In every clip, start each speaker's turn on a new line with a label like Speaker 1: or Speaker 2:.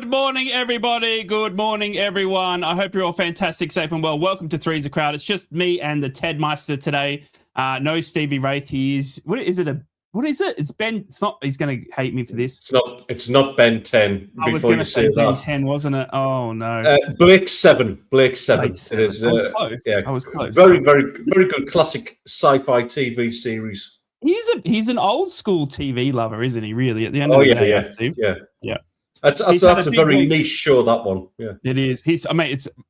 Speaker 1: Good morning, everybody. Good morning, everyone. I hope you're all fantastic, safe and well. Welcome to Three's a Crowd. It's just me and the Ted Meister today. No Stevie Wraith. He is. What is it? What is it? It's Ben. It's not. He's going to hate me for this.
Speaker 2: It's not Ben 10.
Speaker 1: I was going to say Ben 10, wasn't it? Oh no.
Speaker 2: Blake 7. Blake 7.
Speaker 1: It is. I was close. Yeah, I was close.
Speaker 2: Very good classic sci-fi TV series.
Speaker 1: He's an old school TV lover, isn't he? Really, at the end of the day, Steve.
Speaker 2: Yeah. That's a very niche show, that one. Yeah,
Speaker 1: it is. It's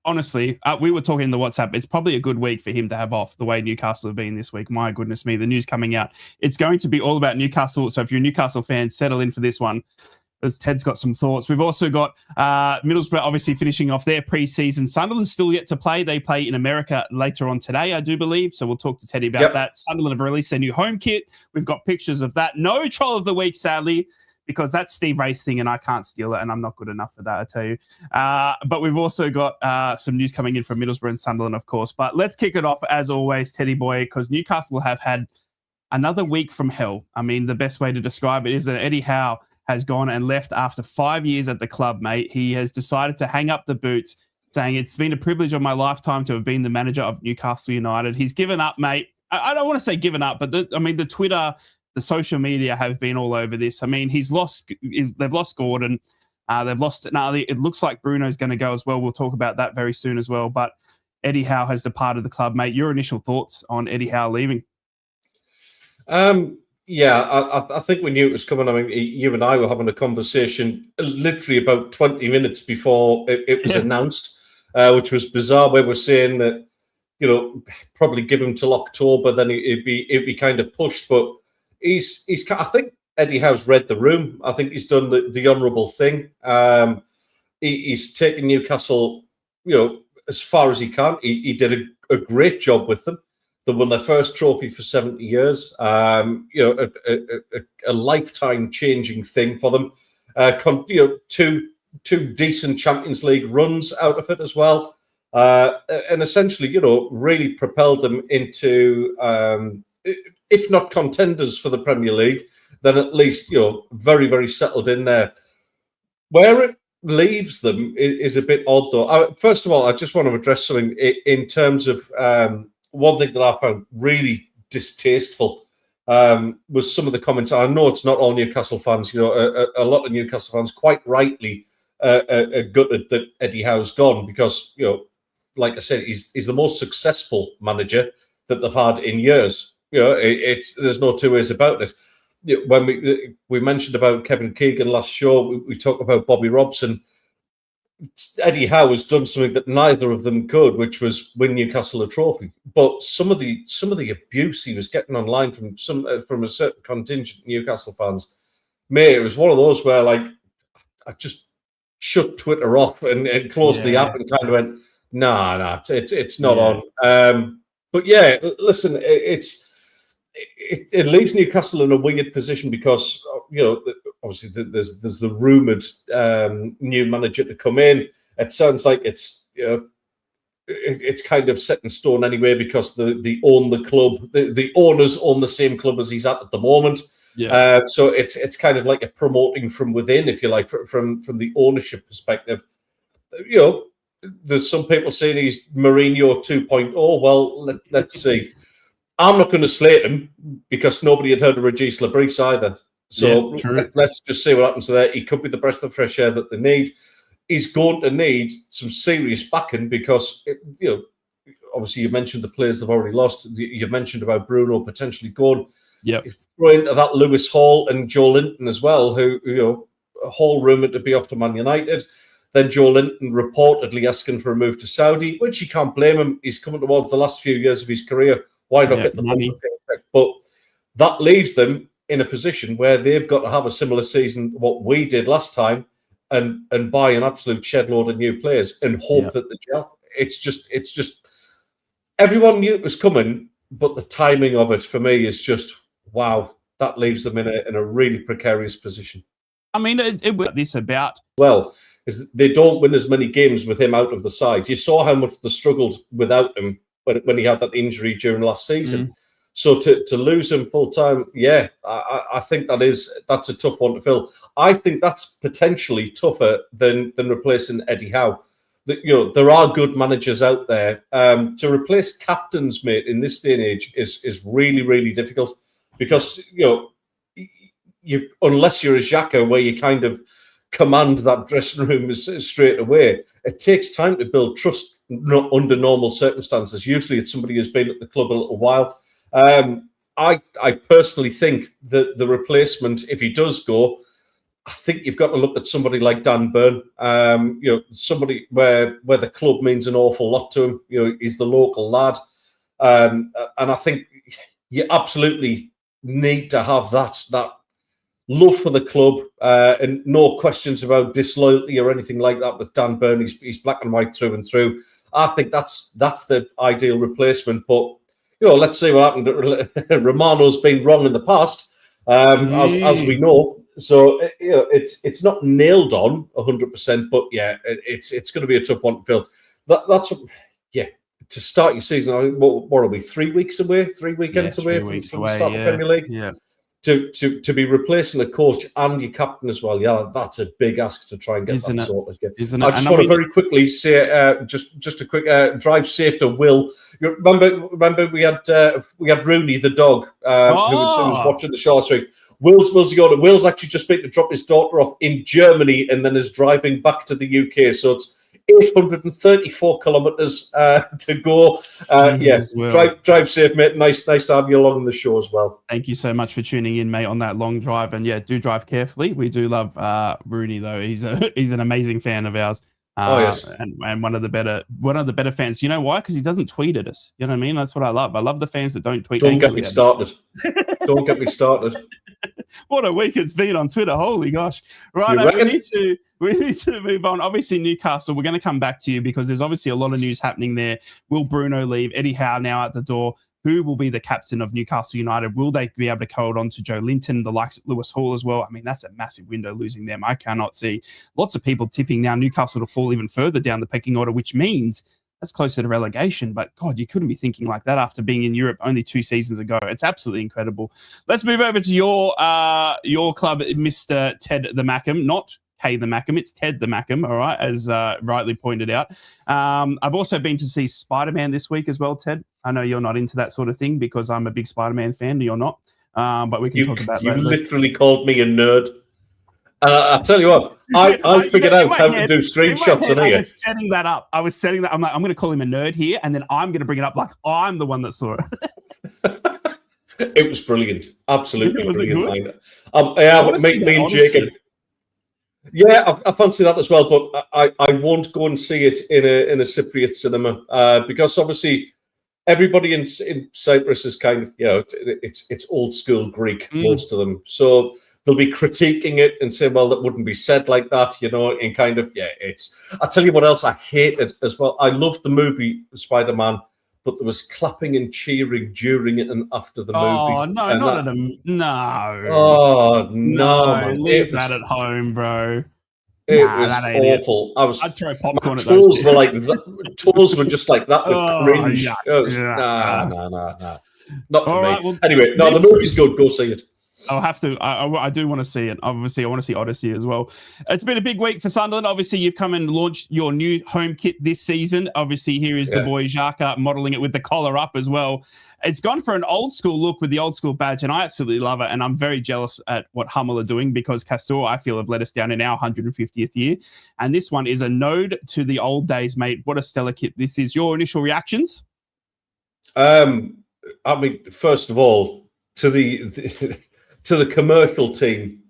Speaker 1: honestly, we were talking in the WhatsApp. It's probably a good week for him to have off the way Newcastle have been this week. My goodness me, the news coming out. It's going to be all about Newcastle. So if you're a Newcastle fan, settle in for this one, as Ted's got some thoughts. We've also got Middlesbrough obviously finishing off their pre-season. Sunderland's still yet to play. They play in America later on today, I do believe. So we'll talk to Teddy about that. Sunderland have released their new home kit. We've got pictures of that. No troll of the week, sadly, because that's Steve Wraith's thing and I can't steal it and I'm not good enough for that, I tell you. But we've also got some news coming in from Middlesbrough and Sunderland, of course. But let's kick it off, as always, Teddy boy, because Newcastle have had another week from hell. I mean, the best way to describe it is that Eddie Howe has gone and left after 5 years at the club, mate. He has decided to hang up the boots, saying it's been a privilege of my lifetime to have been the manager of Newcastle United. He's given up, mate. I don't want to say given up, but the Twitter, the social media have been all over this. I mean, they've lost Gordon. They've lost Nali. It looks like Bruno's going to go as well. We'll talk about that very soon as well. But Eddie Howe has departed the club, mate. Your initial thoughts on Eddie Howe leaving?
Speaker 2: Yeah, I think we knew it was coming. I mean, you and I were having a conversation literally about 20 minutes before it was announced, which was bizarre. Where we're saying that, probably give him till October, then it'd be kind of pushed. But he's. I think Eddie Howe's read the room. I think he's done the honourable thing. He's taken Newcastle, as far as he can. He did a great job with them. They won their first trophy for 70 years. A lifetime-changing thing for them. Two decent Champions League runs out of it as well, and essentially, really propelled them into, if not contenders for the Premier League, then at least very, very settled in there. Where it leaves them is a bit odd, though. First of all, I just want to address something in terms of. One thing that I found really distasteful was some of the comments. I know it's not all Newcastle fans. A lot of Newcastle fans quite rightly are gutted that Eddie Howe's gone because, like I said, he's the most successful manager that they've had in years. There's no two ways about it. When we mentioned about Kevin Keegan last show, we talked about Bobby Robson. Eddie Howe has done something that neither of them could, which was win Newcastle a trophy. But some of the abuse he was getting online from a certain contingent of Newcastle fans, mate, it was one of those where I just shut Twitter off and closed the app and kind of went, nah, it's not on. But yeah, listen, it leaves Newcastle in a weird position because obviously there's the rumoured new manager to come in. It sounds like it's kind of set in stone anyway because they own the club. The owners own the same club as he's at the moment. Yeah. So it's kind of like a promoting from within, if you like, from the ownership perspective. There's some people saying he's Mourinho 2.0. Well, let's see. I'm not going to slate him because nobody had heard of Regis Labrise either. So let's just see what happens there. He could be the breath of fresh air that they need. He's going to need some serious backing because, obviously you mentioned the players they've already lost. You mentioned about Bruno potentially going. Yeah. Throw into that Lewis Hall and Joe Linton as well, who Hall rumoured to be off to Man United. Then Joe Linton reportedly asking for a move to Saudi, which you can't blame him. He's coming towards the last few years of his career. Why not get the money? But that leaves them in a position where they've got to have a similar season to what we did last time and buy an absolute shed load of new players and hope that the gel. It's just everyone knew it was coming, but the timing of it for me is just wow. That leaves them in a really precarious position.
Speaker 1: I mean, this about
Speaker 2: is they don't win as many games with him out of the side. You saw how much they struggled without him when he had that injury during last season. So to lose him full time, I think that's a tough one to fill. I think that's potentially tougher than replacing Eddie Howe. There are good managers out there. To replace captains, mate, in this day and age is really, really difficult because you unless you're a Xhaka where you kind of command that dressing room straight away, it takes time to build trust under normal circumstances. Usually, it's somebody who's been at the club a little while. I personally think that the replacement, if he does go, I think you've got to look at somebody like Dan Burn. Somebody where the club means an awful lot to him. He's the local lad, and I think you absolutely need to have that love for the club, and no questions about disloyalty or anything like that with Dan Burn. He's black and white through and through. I think that's the ideal replacement, but. Let's see what happened. Romano's been wrong in the past, as we know. So it's not nailed on 100%, but it's going to be a tough one to fill. That's to start your season. What are we? 3 weeks away? 3 weekends away from the start of the Premier League.
Speaker 1: Yeah.
Speaker 2: To be replacing a coach and your captain as well, that's a big ask to try and get that sorted. I just want to very quickly say, just a quick drive safe to Will. You remember we had Rooney the dog who was watching the show last week. Will's actually just been to drop his daughter off in Germany and then is driving back to the UK. So it's 834 kilometres to go. Drive safe, mate. Nice to have you along the show as well.
Speaker 1: Thank you so much for tuning in, mate, on that long drive. And do drive carefully. We do love Rooney, though. He's an amazing fan of ours.
Speaker 2: Yes,
Speaker 1: and one of the better fans. You know why? Because he doesn't tweet at us. You know what I mean? That's what I love. I love the fans that don't tweet.
Speaker 2: Don't get me started. Don't get me started.
Speaker 1: What a week it's been on Twitter. Holy gosh. Right, we need to move on. Obviously, Newcastle, we're going to come back to you because there's obviously a lot of news happening there. Will Bruno leave? Eddie Howe now at the door. Who will be the captain of Newcastle United? Will they be able to hold on to Joe Linton, the likes of Lewis Hall as well? I mean, that's a massive window losing them. I cannot see lots of people tipping now Newcastle to fall even further down the pecking order, which means that's closer to relegation. But God, you couldn't be thinking like that after being in Europe only 2 seasons ago. It's absolutely incredible. Let's move over to your club, Mr. Ted the Mackham, not Kay the Mackham. It's Ted the Mackham, all right, as rightly pointed out. I've also been to see Spider-Man this week as well, Ted. I know you're not into that sort of thing because I'm a big Spider-Man fan. You're not, but we can talk about that.
Speaker 2: You literally called me a nerd. I'll tell you what, I figured out how to do screenshots on here.
Speaker 1: I was setting that up. I'm like, I'm going to call him a nerd here, and then I'm going to bring it up like I'm the one that saw it.
Speaker 2: It was brilliant. Absolutely brilliant. Me and Jacob. Yeah, I fancy that as well, but I won't go and see it in a Cypriot cinema because obviously everybody in Cyprus is kind of, it's old school Greek, most of them. So they'll be critiquing it and saying, well, that wouldn't be said like that, and kind of, I'll tell you what else I hated as well. I loved the movie Spider-Man, but there was clapping and cheering during it and after the movie.
Speaker 1: Oh, no, no.
Speaker 2: Oh, no.
Speaker 1: Leave that at home, bro.
Speaker 2: It was awful.
Speaker 1: I'd throw popcorn at
Speaker 2: those. Toes were just like that with cringe. Nah. Not for me. Right, well, anyway, the movie's good. Go see it.
Speaker 1: I'll have to. I do want to see it. Obviously, I want to see Odyssey as well. It's been a big week for Sunderland. Obviously, you've come and launched your new home kit this season. Obviously, here is the boy Xhaka modelling it with the collar up as well. It's gone for an old school look with the old school badge, and I absolutely love it. And I'm very jealous at what Hummel are doing because Castor, I feel, have let us down in our 150th year. And this one is a node to the old days, mate. What a stellar kit this is. Your initial reactions?
Speaker 2: I mean, first of all, to the commercial team,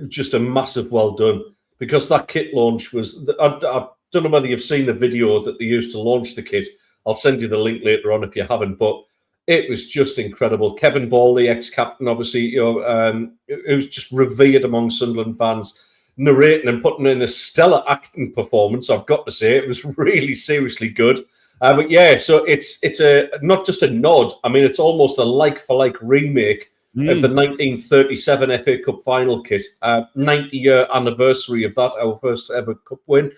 Speaker 2: just a massive well done because that kit launch was. I don't know whether you've seen the video that they used to launch the kit. I'll send you the link later on if you haven't, but it was just incredible. Kevin Ball, the ex-captain, obviously, who's just revered among Sunderland fans, narrating and putting in a stellar acting performance. I've got to say, it was really seriously good. So it's a not just a nod. I mean, it's almost a like-for-like remake of the 1937 FA Cup final kit, 90-year anniversary of that, our first ever cup win.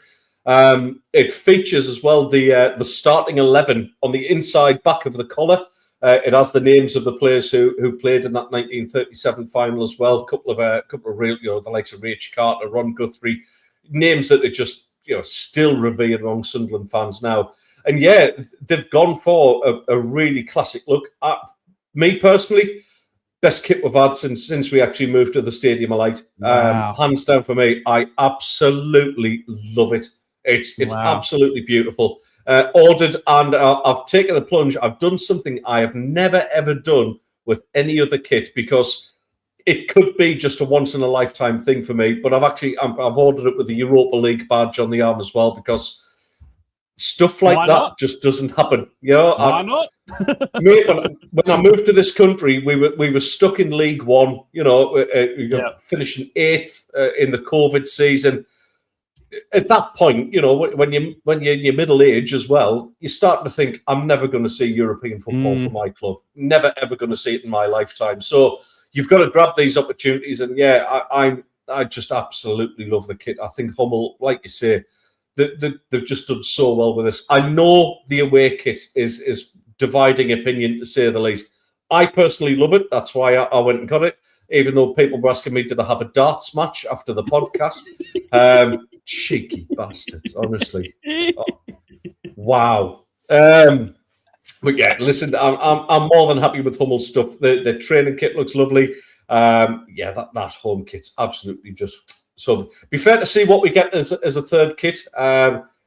Speaker 2: It features as well the starting 11 on the inside back of the collar. It has the names of the players who played in that 1937 final as well. A couple of real, the likes of Rach Carter, Ron Guthrie, names that are just still revered among Sunderland fans now. And yeah, they've gone for a really classic look. Me personally, best kit we've had since we actually moved to the Stadium of Light.
Speaker 1: Wow.
Speaker 2: Hands down for me. I absolutely love it. It's absolutely beautiful. Ordered, and I've taken the plunge. I've done something I have never ever done with any other kit, because it could be just a once in a lifetime thing for me. But I've ordered it with the Europa League badge on the arm as well, because stuff like that just doesn't happen.
Speaker 1: Why not?
Speaker 2: Mate, when I moved to this country, we were stuck in League One. Finishing 8th in the COVID season. At that point, when you're in your middle age as well, you're starting to think, I'm never going to see European football for my club. Never ever going to see it in my lifetime. So you've got to grab these opportunities. And yeah, I just absolutely love the kit. I think Hummel, like you say, they've just done so well with this. I know the away kit is dividing opinion, to say the least. I personally love it. That's why I went and got it. Even though people were asking me, did I have a darts match after the podcast? Cheeky bastards, honestly. Oh, wow. But yeah, listen, I'm more than happy with Hummel's stuff. The training kit looks lovely. That home kit's absolutely just so. Be fair to see what we get as a third kit.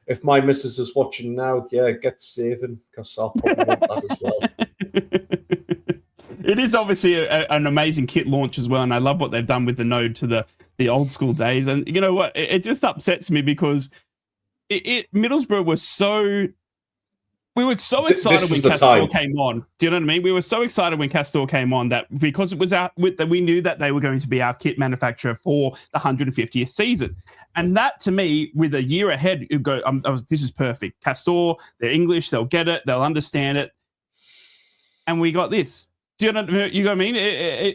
Speaker 2: If my missus is watching now, get saving, because I'll probably want that as well.
Speaker 1: It is obviously an amazing kit launch as well, and I love what they've done with the node to the old school days. And you know what? It just upsets me because Middlesbrough was so... We were so excited when Castore came on. Do you know what I mean? We were so excited when Castore came on that because it was we knew that they were going to be our kit manufacturer for the 150th season. And that, to me, with a year ahead, it go, this is perfect. Castore, they're English, they'll get it, they'll understand it. And we got this. Do you know what I mean?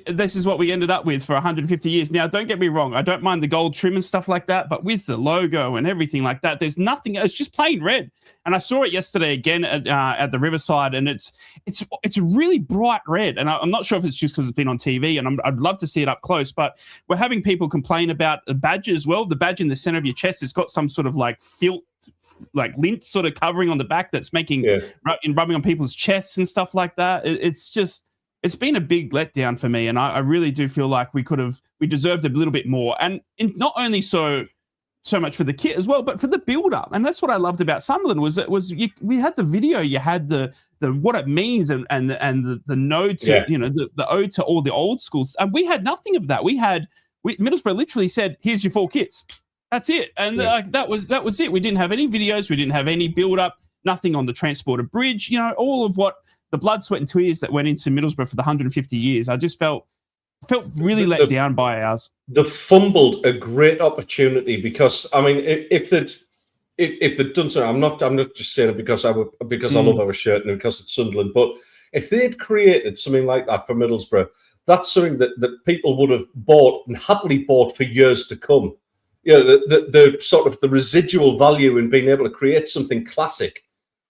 Speaker 1: This is what we ended up with for 150 years. Now, don't get me wrong. I don't mind the gold trim and stuff like that, but with the logo and everything like that, there's nothing. It's just plain red. And I saw it yesterday again at the Riverside, and it's a really bright red. And I'm not sure if it's just because it's been on TV, and I'd love to see it up close. But we're having people complain about the badge as well. The badge in the center of your chest has got some sort of like lint sort of covering on the back that's making rubbing on people's chests and stuff like that. It's been a big letdown for me, and I really do feel like we deserved a little bit more, and not only so much for the kit as well, but for the build up. And that's what I loved about Sunderland we had the video, you had the what it means and the node to the ode to all the old schools, and we had nothing of that. Middlesbrough literally said, "Here's your 4 kits." That's it, and that was it. We didn't have any videos, we didn't have any build up, nothing on the transporter bridge. All of what. The blood, sweat, and tears that went into Middlesbrough for the 150 years, I just felt really let down by ours.
Speaker 2: They fumbled a great opportunity because, I mean, if they'd done something, I'm not just saying it because I love our shirt and because it's Sunderland, but if they'd created something like that for Middlesbrough, that's something that people would have bought and happily bought for years to come. The sort of the residual value in being able to create something classic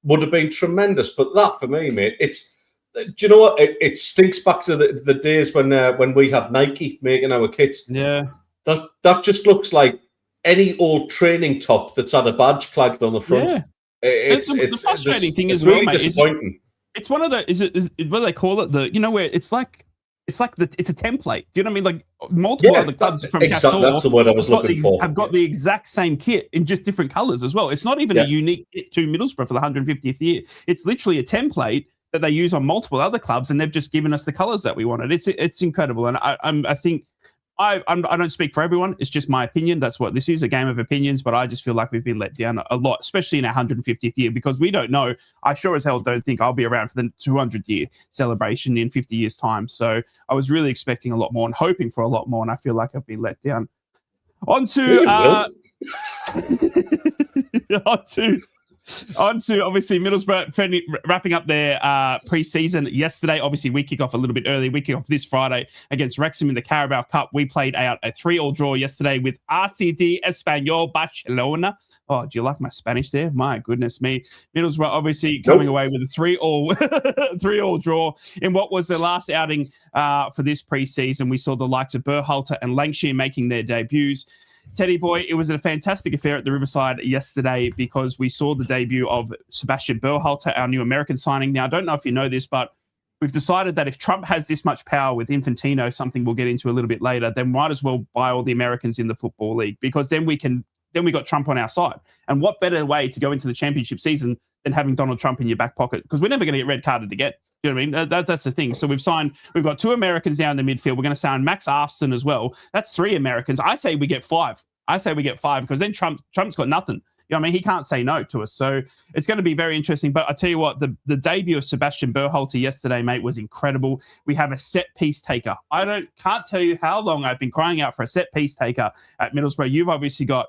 Speaker 2: would have been tremendous. But that, for me, mate, do you know what? It stinks back to the days when we had Nike making our kits.
Speaker 1: Yeah.
Speaker 2: That just looks like any old training top that's had a badge clagged on the front.
Speaker 1: Yeah. The frustrating thing is
Speaker 2: really disappointing.
Speaker 1: It's one of the is what do they call it? Where it's a template. Do you know what I mean? Like multiple other clubs from Castore,
Speaker 2: that's the word I was looking for.
Speaker 1: Have got the exact same kit in just different colours as well. It's not even a unique kit to Middlesbrough for the 150th year. It's literally a template that they use on multiple other clubs, and they've just given us the colours that we wanted. It's incredible, and I think I don't speak for everyone. It's just my opinion. That's what this is, a game of opinions. But I just feel like we've been let down a lot, especially in our 150th year, because we don't know. I sure as hell don't think I'll be around for the 200th year celebration in 50 years' time. So I was really expecting a lot more and hoping for a lot more, and I feel like I've been let down. On to obviously Middlesbrough wrapping up their pre-season yesterday. Obviously, we kick off a little bit early. We kick off this Friday against Wrexham in the Carabao Cup. We played out a 3-3 draw yesterday with RCD Espanyol Barcelona. Oh, do you like my Spanish there? My goodness me. Middlesbrough obviously
Speaker 2: Nope.
Speaker 1: coming away with a 3-3 draw in what was their last outing for this preseason. We saw the likes of Berhalter and Lancashire making their debuts. Teddy boy, it was a fantastic affair at the Riverside yesterday because we saw the debut of Sebastian Berhalter, our new American signing. Now, I don't know if you know this, but we've decided that if Trump has this much power with Infantino, something we'll get into a little bit later, then might as well buy all the Americans in the Football League, because then we got Trump on our side. And what better way to go into the championship season than having Donald Trump in your back pocket? Because we're never going to get red carded again. You know what I mean? That's the thing. So we've got 2 Americans now in the midfield. We're going to sign Max Arston as well. That's 3 Americans. I say we get 5. Because then Trump's got nothing. You know what I mean? He can't say no to us. So it's going to be very interesting. But I tell you what, the debut of Sebastian Berhalter yesterday, mate, was incredible. We have a set piece taker. Can't tell you how long I've been crying out for a set piece taker at Middlesbrough. You've obviously got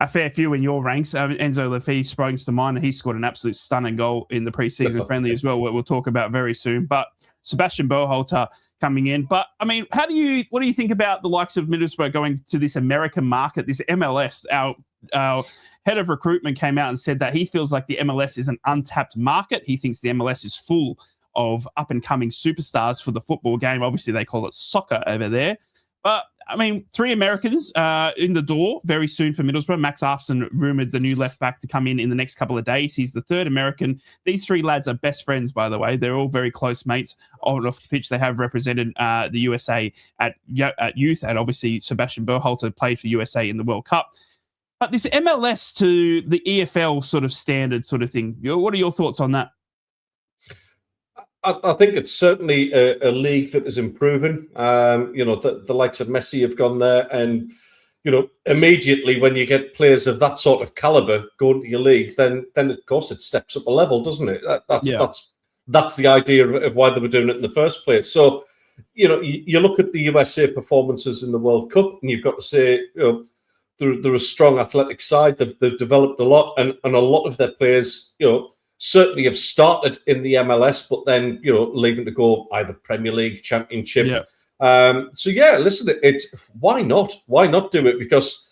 Speaker 1: a fair few in your ranks. Enzo Lafay springs to mind, and he scored an absolute stunning goal in the preseason friendly as well, what we'll talk about very soon. But Sebastian Berhalter coming in. But, I mean, what do you think about the likes of Middlesbrough going to this American market, this MLS? Our head of recruitment came out and said that he feels like the MLS is an untapped market. He thinks the MLS is full of up-and-coming superstars for the football game. Obviously, they call it soccer over there. But, I mean, 3 Americans in the door very soon for Middlesbrough. Max Arston rumoured the new left-back to come in the next couple of days. He's the 3rd American. These 3 lads are best friends, by the way. They're all very close mates. On and off the pitch, they have represented the USA at youth, and obviously Sebastian Berhalter played for USA in the World Cup. But this MLS to the EFL sort of standard sort of thing, what are your thoughts on that?
Speaker 2: I think it's certainly a league that is improving. The likes of Messi have gone there, and immediately when you get players of that sort of caliber going to your league, then of course it steps up a level, doesn't it? That's the idea of why they were doing it in the first place. So, you look at the USA performances in the World Cup, and you've got to say, they're a strong athletic side. They've developed a lot, and a lot of their players, certainly have started in the MLS, but then, leaving to go either Premier League, Championship. Yeah. Listen, why not? Why not do it? Because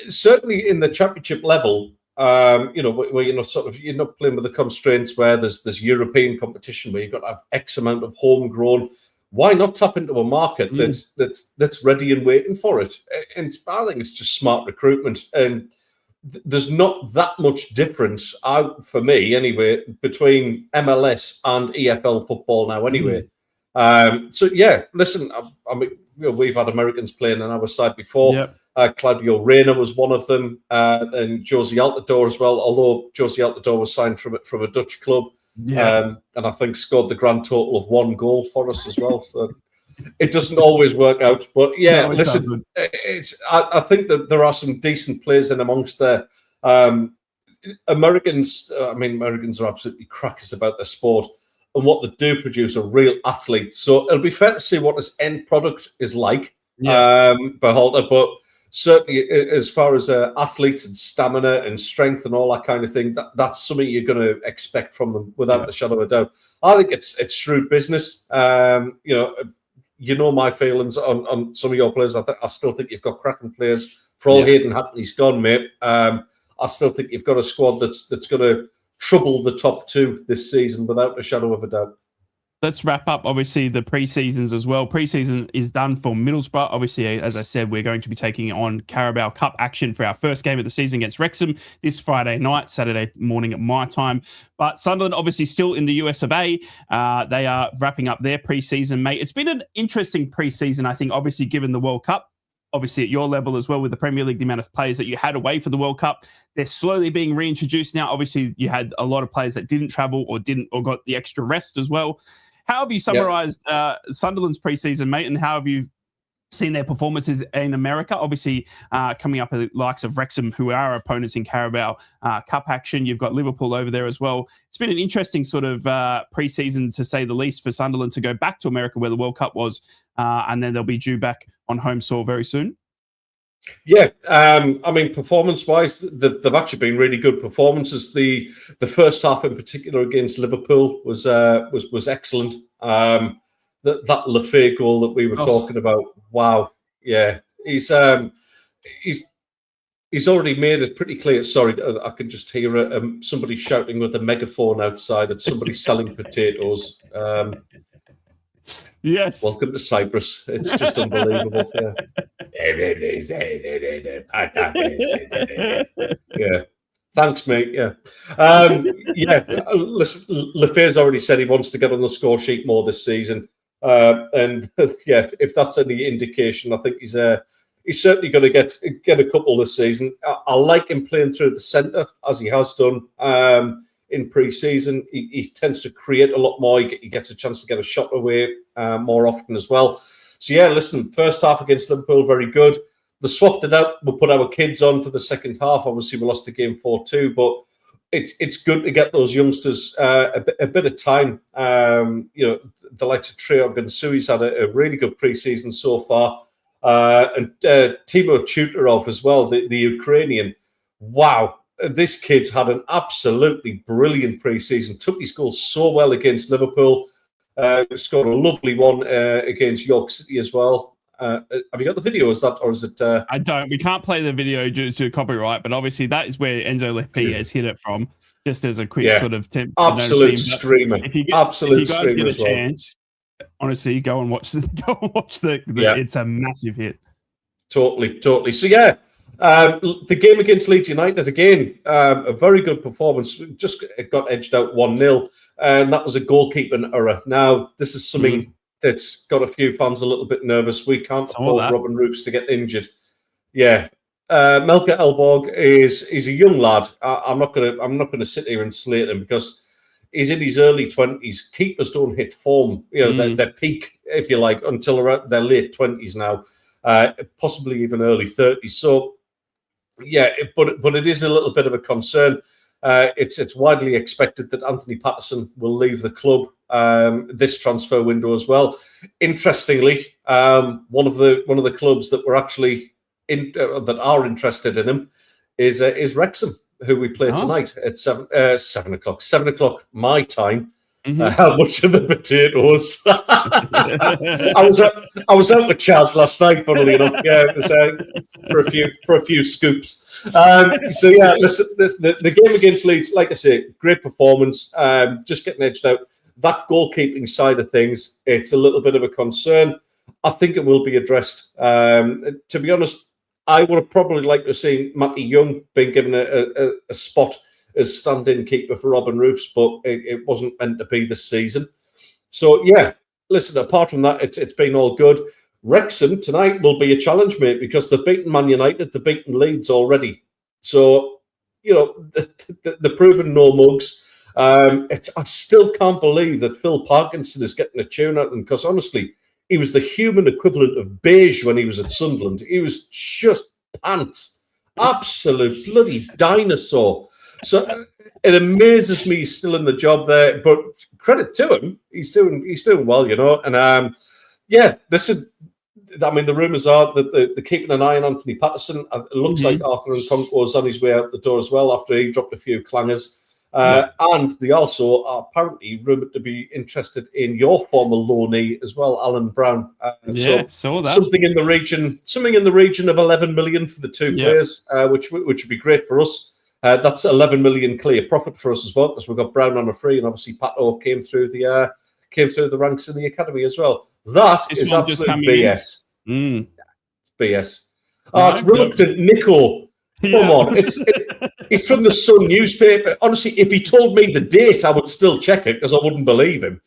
Speaker 2: certainly in the Championship level, where you're not playing with the constraints where there's European competition where you've got to have X amount of homegrown. Why not tap into a market that's ready and waiting for it? And I think it's just smart recruitment. And there's not that much difference, for me anyway, between MLS and EFL football now anyway. Listen, I mean, we've had Americans playing on our side before. Yep. Claudio Reyna was one of them, and Josie Altidore as well, although Josie Altidore was signed from a Dutch club. Yeah. And I think scored the grand total of 1 goal for us as well. So it doesn't always work out, but yeah, no, listen, I think that there are some decent players in amongst there. Americans are absolutely crackers about their sport, and what they do produce are real athletes. So it'll be fair to see what this end product is like. Berhalter, but certainly as far as athletes and stamina and strength and all that kind of thing, that's something you're going to expect from them without a shadow of a doubt. I think it's shrewd business. My feelings on some of your players. I still think you've got cracking players. For all Hayden Hatley's gone, mate, I still think you've got a squad that's going to trouble the top 2 this season without a shadow of a doubt.
Speaker 1: Let's wrap up, obviously, the pre-seasons as well. Pre-season is done for Middlesbrough. Obviously, as I said, we're going to be taking on Carabao Cup action for our first game of the season against Wrexham this Friday night, Saturday morning at my time. But Sunderland, obviously, still in the US of A. They are wrapping up their pre-season, mate. It's been an interesting pre-season, I think, obviously, given the World Cup. Obviously, at your level as well with the Premier League, the amount of players that you had away for the World Cup, they're slowly being reintroduced now. Obviously, you had a lot of players that didn't travel or got the extra rest as well. How have you summarised Sunderland's preseason, mate, and how have you seen their performances in America? Obviously, coming up with the likes of Wrexham, who are opponents in Carabao Cup action. You've got Liverpool over there as well. It's been an interesting sort of preseason, to say the least, for Sunderland to go back to America where the World Cup was, and then they'll be due back on home soil very soon.
Speaker 2: Yeah, performance-wise, they've actually been really good performances. The first half, in particular, against Liverpool was excellent. That Lafay goal that we were talking about, wow, yeah, he's he's already made it pretty clear. Sorry, I can just hear somebody shouting with a megaphone outside that somebody's selling potatoes.
Speaker 1: Yes.
Speaker 2: Welcome to Cyprus. It's just unbelievable. Yeah. Yeah. Thanks, mate. Yeah. Yeah. Listen, Lefebvre's already said he wants to get on the score sheet more this season. And yeah, if that's any indication, I think he's certainly going to get a couple this season. I like him playing through the centre as he has done in pre-season. He tends to create a lot more. He gets a chance to get a shot away more often as well. So yeah, listen, first half against Liverpool, very good. They swapped it out. We'll put our kids on for the second half. Obviously, we lost the game 4-2, but it's good to get those youngsters a bit of time. The likes of Treor Gunsui's had a really good pre-season so far. And Timo Chutarov as well, the Ukrainian. Wow, this kid's had an absolutely brilliant pre-season. Took his goal so well against Liverpool. Scored a lovely one against York City as well. Have you got the video? Is that, or is it?
Speaker 1: I don't. We can't play the video due to copyright, but obviously that is where Enzo Lefebvre has hit it from. Just as a quick sort of tip.
Speaker 2: Absolute streamer.
Speaker 1: If you guys get a chance, honestly, go and watch the It's a massive hit.
Speaker 2: Totally. So yeah, the game against Leeds United again, a very good performance. Just got edged out 1-0, and that was a goalkeeping error. Now this is something that's got a few fans a little bit nervous. We can't afford Robin Roofs to get injured. Yeah. Melker Elborg is a young lad. I'm not gonna sit here and slate him because he's in his early 20s. Keepers don't hit form, their peak, if you like, until around their late 20s now, possibly even early 30s. So yeah, but it is a little bit of a concern. It's widely expected that Anthony Patterson will leave the club this transfer window as well. Interestingly, one of the clubs that were actually that are interested in him is Wrexham, who we play tonight at 7 o'clock. 7 o'clock my time. How much of the potatoes? I was out with Chaz last night, funnily enough. Yeah, it was for a few scoops. So yeah, listen, the game against Leeds, like I say, great performance. Just getting edged out. That goalkeeping side of things, it's a little bit of a concern. I think it will be addressed. To be honest, I would have probably liked to see Matty Young being given a spot as stand-in keeper for Robin Roofs, but it wasn't meant to be this season. So yeah, listen, apart from that, it's been all good. Wrexham tonight will be a challenge, mate, because they've beaten Man United, they've beaten Leeds already. So, they're proven no mugs. I still can't believe that Phil Parkinson is getting a tune out of them, because honestly, he was the human equivalent of beige when he was at Sunderland. He was just pants. Absolute bloody dinosaur. So it amazes me he's still in the job there. But credit to him, he's doing well, And yeah, the rumours are that they're keeping an eye on Anthony Patterson. It looks like Arthur Nkunku is on his way out the door as well after he dropped a few clangers. And they also are apparently rumoured to be interested in your former loanee as well, Alan Brown.
Speaker 1: Saw that.
Speaker 2: Something in the region of 11 million for the two players, which would be great for us. That's 11 million clear profit for us as well, because we've got Brown on a free, and obviously Pato came through the ranks in the academy as well. That is absolute BS. BS. It's reluctant Nico. Come on, it's from the Sun newspaper. Honestly, if he told me the date, I would still check it because I wouldn't believe him.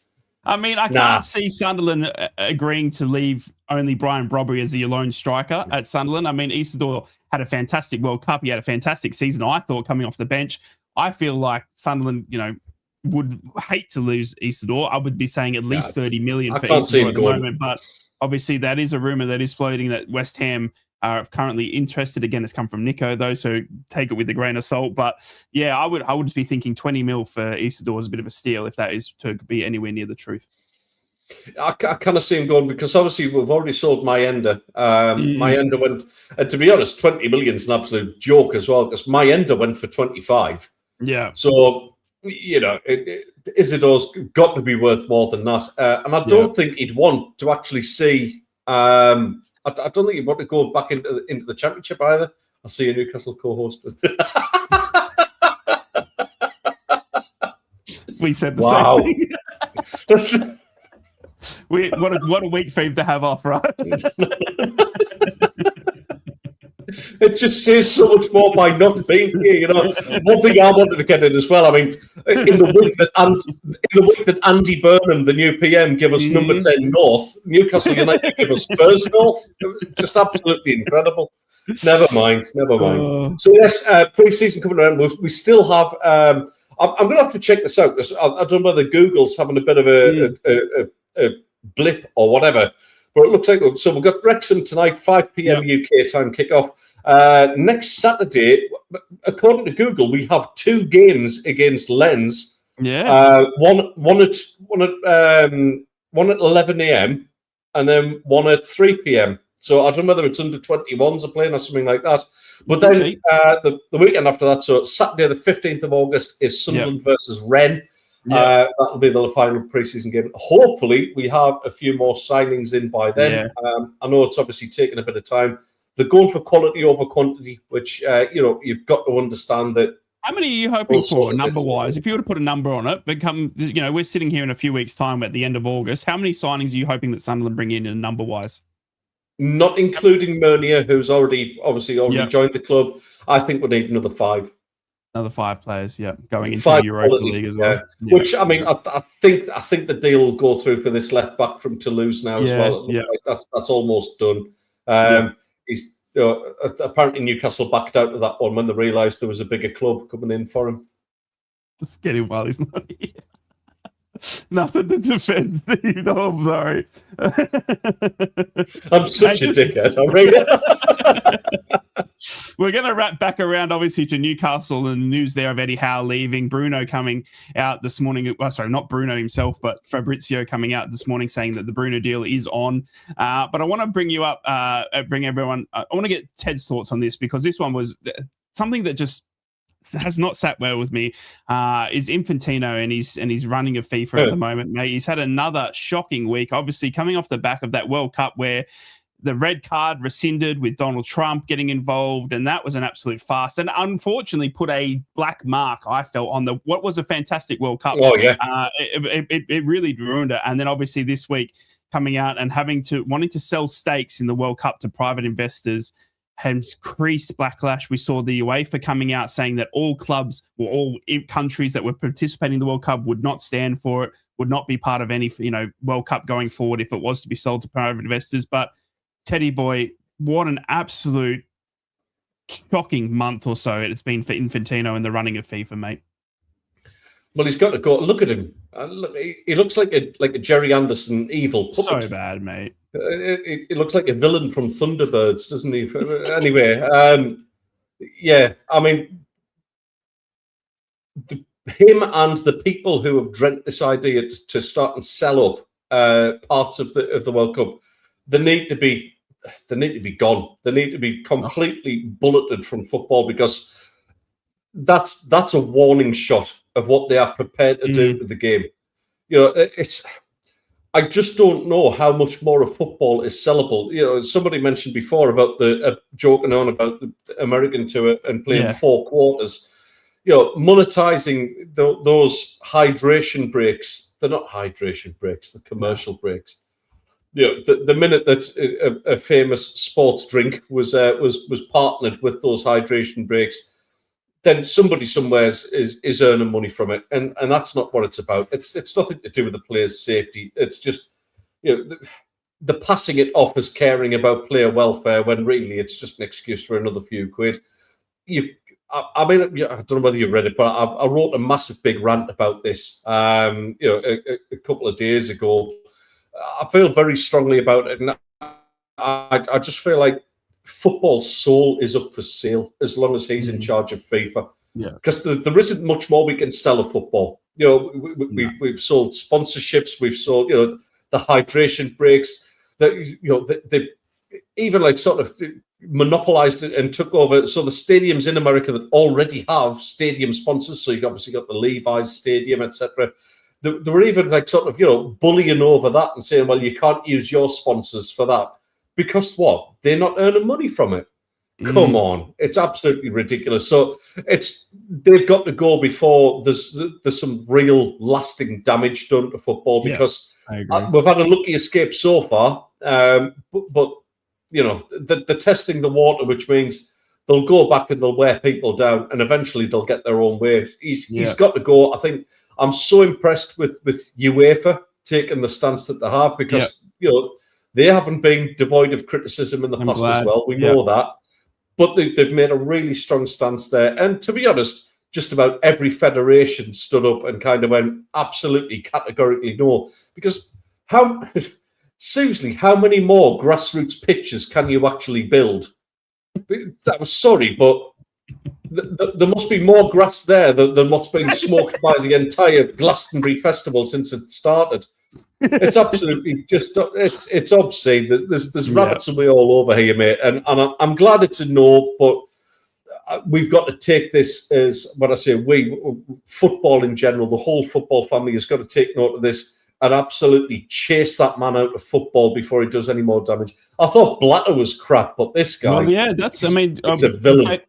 Speaker 1: I mean, I can't see Sunderland agreeing to leave only Brian Brobbery as the lone striker at Sunderland. I mean, Isidore had a fantastic World Cup. He had a fantastic season, I thought, coming off the bench. I feel like Sunderland, would hate to lose Isidore. I would be saying at least 30 million for Isidore at the moment. But obviously, that is a rumour that is floating that West Ham are currently interested. Again, it's come from Nico, though, so take it with a grain of salt. But yeah, I would be thinking 20 mil for Isidore is a bit of a steal if that is to be anywhere near the truth.
Speaker 2: I kind of see him going, because obviously we've already sold Mayenda. Mayenda went, and to be honest, 20 million is an absolute joke as well, because Mayenda went for 25.
Speaker 1: Yeah.
Speaker 2: So, Isidore's got to be worth more than that. And I don't think he'd want to actually see... I don't think he'd want to go back into the championship either. I'll see you, Newcastle co-host.
Speaker 1: We said the same thing. What a week for him to have off, right?
Speaker 2: It just says so much more by not being here. One thing I wanted to get in as well. I mean, in the week that Andy Burnham, the new PM, give us number 10 North, Newcastle United give us Spurs North. Just absolutely incredible. Never mind. So yes, pre-season coming around. We still have. I'm going to have to check this out because I don't know whether Google's having a bit of a blip or whatever. But it looks like so. We've got Wrexham tonight, 5 p.m. UK time kickoff. Next Saturday, according to Google, we have 2 games against Lens.
Speaker 1: Yeah.
Speaker 2: One at 11 a.m. and then one at 3 p.m. So I don't know whether it's under 21s are playing or something like that. But then the weekend after that, so Saturday the 15th of August is Sunderland versus Rennes. That'll be the final preseason game. Hopefully, we have a few more signings in by then. I know it's obviously taken a bit of time. They're going for quality over quantity, which you've got to understand that.
Speaker 1: How many are you hoping for, number-wise? If you were to put a number on it, we're sitting here in a few weeks' time at the end of August. How many signings are you hoping that Sunderland bring in number-wise?
Speaker 2: Not including Mernier, who's already joined the club. I think we need another 5.
Speaker 1: Another 5 players, going into the Europa League as well.
Speaker 2: Yeah. Which I mean, I think the deal will go through for this left back from Toulouse now as well. Like that's almost done. He's apparently Newcastle backed out of that one when they realised there was a bigger club coming in for him.
Speaker 1: Just get him while he's not here. Nothing to defend Steve. No, I'm sorry.
Speaker 2: I'm such a dickhead.
Speaker 1: We're going to wrap back around, obviously, to Newcastle and the news there of Eddie Howe leaving. Bruno coming out this morning. Well, sorry, not Bruno himself, but Fabrizio coming out this morning saying that the Bruno deal is on. But I want to bring you up, bring everyone. I want to get Ted's thoughts on this because this one was something that just has not sat well with me. Is Infantino and his running of FIFA at the moment, mate. He's had another shocking week, obviously coming off the back of that World Cup where the red card rescinded with Donald Trump getting involved, and that was an absolute farce. And unfortunately, put a black mark, I felt, on what was a fantastic World Cup.
Speaker 2: Oh yeah,
Speaker 1: it really ruined it. And then obviously this week coming out and wanting to sell stakes in the World Cup to private investors has increased backlash. We saw the UEFA coming out saying that all clubs or all countries that were participating in the World Cup would not stand for it, would not be part of any World Cup going forward if it was to be sold to private investors. But Teddy boy, what an absolute shocking month or so it's been for Infantino in the running of FIFA, mate.
Speaker 2: Well, he's got to go. Look at him. He looks like a Jerry Anderson evil puppet.
Speaker 1: So bad, mate.
Speaker 2: It looks like a villain from Thunderbirds, doesn't he? Anyway, I mean, him and the people who have dreamt this idea to start and sell up parts of the World Cup, they need to be gone. They need to be completely bulleted from football because that's a warning shot of what they are prepared to do with the game. I just don't know how much more of football is sellable. Somebody mentioned before about joking on about the American tour and playing 4 quarters. Monetizing those hydration breaks. They're not hydration breaks. They're commercial breaks. The minute that a famous sports drink was partnered with those hydration breaks, then somebody somewhere is earning money from it, and that's not what it's about. It's nothing to do with the players' safety. It's just the passing it off as caring about player welfare when really it's just an excuse for another few quid. I mean, I don't know whether you read it, but I wrote a massive big rant about this. A couple of days ago. I feel very strongly about it, and I just feel like football's soul is up for sale as long as he's in charge of FIFA. Yeah, because there isn't much more we can sell of football. We've sold sponsorships, we've sold the hydration breaks. They even like sort of monopolized it and took over. So the stadiums in America that already have stadium sponsors, so you've obviously got the Levi's Stadium, etc. They were even like sort of bullying over that and saying, well, you can't use your sponsors for that because what? They're not earning money from it. Come on, it's absolutely ridiculous. So they've got to go before there's some real lasting damage done to football, because we've had a lucky escape so far. But you know, they're testing the water, which means they'll go back and they'll wear people down, and eventually they'll get their own way. He's got to go. I think I'm so impressed with UEFA taking the stance that they have, because you know, they haven't been devoid of criticism in the past as well. We know that. But they've made a really strong stance there. And to be honest, just about every federation stood up and kind of went absolutely categorically no. Because seriously, how many more grassroots pitches can you actually build? That was sorry, but there must be more grass there than what's been smoked by the entire Glastonbury Festival since it started. It's absolutely just, it's obscene. There's rabbits away all over here, mate. And I'm glad it's a no, but we've got to take this as, when I say football in general, the whole football family has got to take note of this and absolutely chase that man out of football before he does any more damage. I thought Blatter was crap, but this guy,
Speaker 1: it's
Speaker 2: a villain.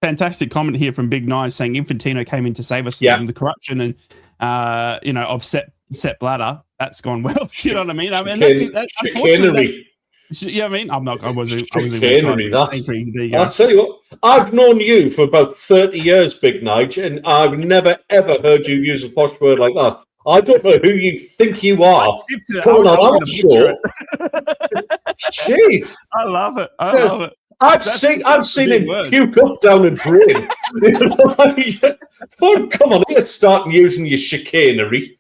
Speaker 1: Fantastic comment here from Big Nine saying Infantino came in to save us from the corruption and of Sepp Blatter. That's gone well. You know what I mean? I mean, that's unfortunately. Yeah, I mean, I wasn't.
Speaker 2: I'll tell you what, I've known you for about 30 years, Big Nige, and I've never ever heard you use a posh word like that. I don't know who you think you are. Come on, I'm sure. Jeez,
Speaker 1: I love it. I love it.
Speaker 2: I've seen him puke up down a drain. Come on, let's start using your chicanery.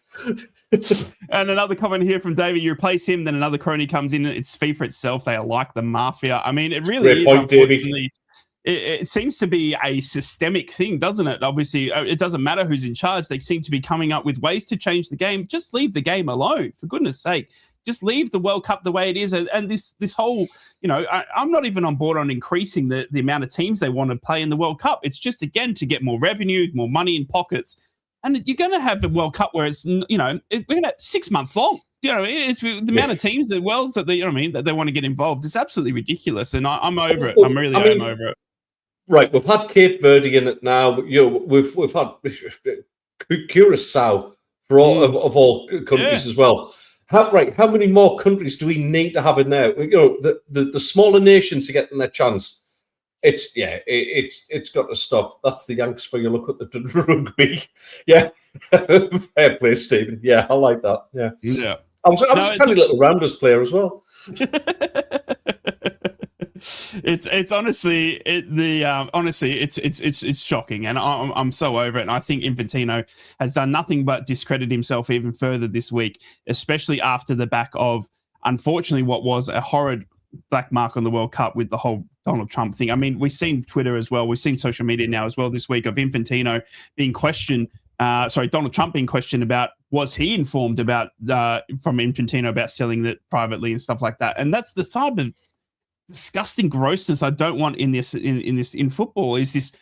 Speaker 1: And another comment here from David: you replace him, then another crony comes in. It's FIFA itself. They are like the mafia. I mean, it really is. Unfortunately, it seems to be a systemic thing, doesn't it? Obviously, it doesn't matter who's in charge. They seem to be coming up with ways to change the game. Just leave the game alone, for goodness sake. Just leave the World Cup the way it is. And this whole, you know, I'm not even on board on increasing the amount of teams they want to play in the World Cup. It's just, again, to get more revenue, more money in pockets. And you're going to have a World Cup where it's, you know, we're going to 6 months long. You know, it's the amount of teams, the worlds that they, you know what I mean, that they want to get involved. It's absolutely ridiculous. And I'm over it. I'm over it.
Speaker 2: Right. We've had Cape Verde in it now. You know, we've had Curacao for all of all countries as well. How many more countries do we need to have in there? You know, the smaller nations are getting their chance. It's got to stop. That's the Yanks for you. Look at the rugby. Yeah, fair play, Stephen. Yeah, I like that. Yeah. I was a kind of little Rounders player as well.
Speaker 1: It's honestly it's shocking, and I'm so over it. And I think Infantino has done nothing but discredit himself even further this week, especially after the back of, unfortunately, what was a horrid black mark on the World Cup with the whole Donald Trump thing. I mean, we've seen Twitter as well. We've seen social media now as well this week of Infantino being questioned. Donald Trump being questioned about, was he informed about from Infantino about selling it privately and stuff like that. And that's the type of disgusting grossness I don't want in football. Is this,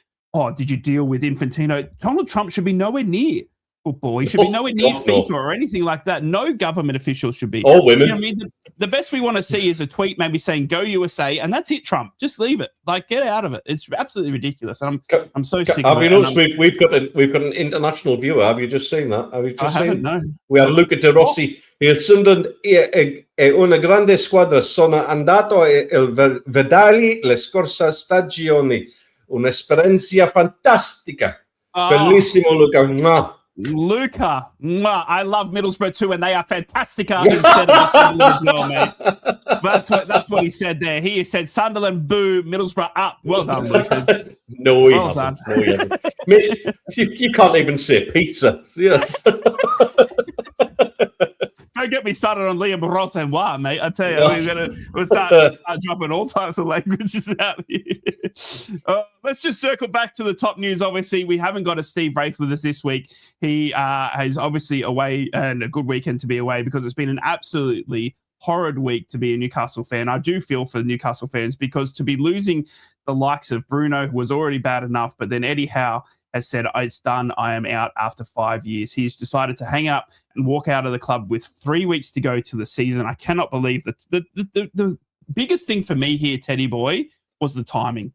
Speaker 1: did you deal with Infantino? Donald Trump should be nowhere near football. He should be nowhere near FIFA or anything like that. No government official should be.
Speaker 2: All women.
Speaker 1: You know what I mean? The best we want to see is a tweet maybe saying "Go USA," and that's it. Trump, just leave it. Like, get out of it. It's absolutely ridiculous. And I'm so sick.
Speaker 2: Have you noticed we've got an international viewer? Have you just seen that? Have you just
Speaker 1: seen? No.
Speaker 2: We have Luca De Rossi. Il Sunderland è una grande squadra. Sono andato a vederli le scorse stagioni. Un'esperienza fantastica. Bellissimo, Luca.
Speaker 1: Luca, I love Middlesbrough too, and they are fantastic. Instead of Sunderland as well, mate. That's what he said there. He said Sunderland boo, Middlesbrough up. Well done, Luca.
Speaker 2: No, he hasn't. No, he hasn't. Mate, you can't even say pizza. Yes.
Speaker 1: Don't get me started on Liam Rosenwa, mate. I tell you, we'll start dropping all types of languages out here. Let's just circle back to the top news. Obviously, we haven't got a Steve Wraith with us this week. He is obviously away, and a good weekend to be away, because it's been an absolutely horrid week to be a Newcastle fan. I do feel for Newcastle fans, because to be losing the likes of Bruno, who was already bad enough, but then Eddie Howe has said, it's done, I am out after 5 years. He's decided to hang up and walk out of the club with 3 weeks to go to the season. I cannot believe that. The biggest thing for me here, Teddy boy, was the timing.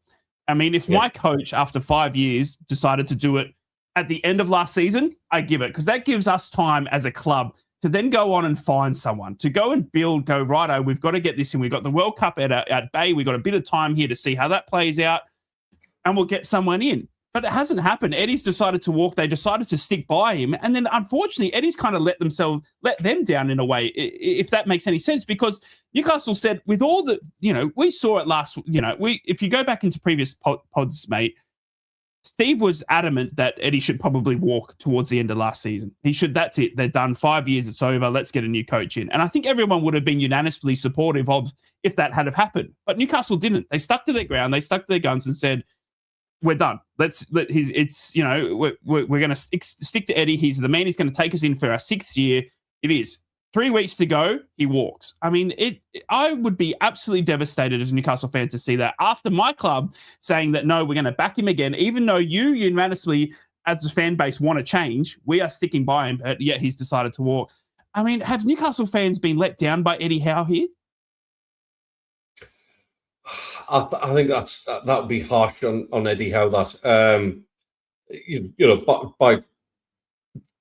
Speaker 1: I mean, if my coach after 5 years decided to do it at the end of last season, I give it, because that gives us time as a club to then go on and find someone, to go and build, go, righto, we've got to get this in. We've got the World Cup at bay. We've got a bit of time here to see how that plays out, and we'll get someone in. But it hasn't happened. Eddie's decided to walk. They decided to stick by him. And then, unfortunately, Eddie's kind of let them down in a way, if that makes any sense, because Newcastle said, with all the, we saw it if you go back into previous pods, mate, Steve was adamant that Eddie should probably walk towards the end of last season. That's it. They're done. 5 years. It's over. Let's get a new coach in. And I think everyone would have been unanimously supportive of if that had have happened. But Newcastle didn't. They stuck to their ground. They stuck to their guns and said, we're done. We're going to stick to Eddie. He's the man. He's going to take us in for our 6th year. It is 3 weeks to go. He walks. I mean, I would be absolutely devastated as a Newcastle fan to see that after my club saying that, no, we're going to back him again, even though you unanimously as a fan base want to change, we are sticking by him, but yet he's decided to walk. I mean, have Newcastle fans been let down by Eddie Howe here?
Speaker 2: I think that would be harsh on Eddie Howe. That by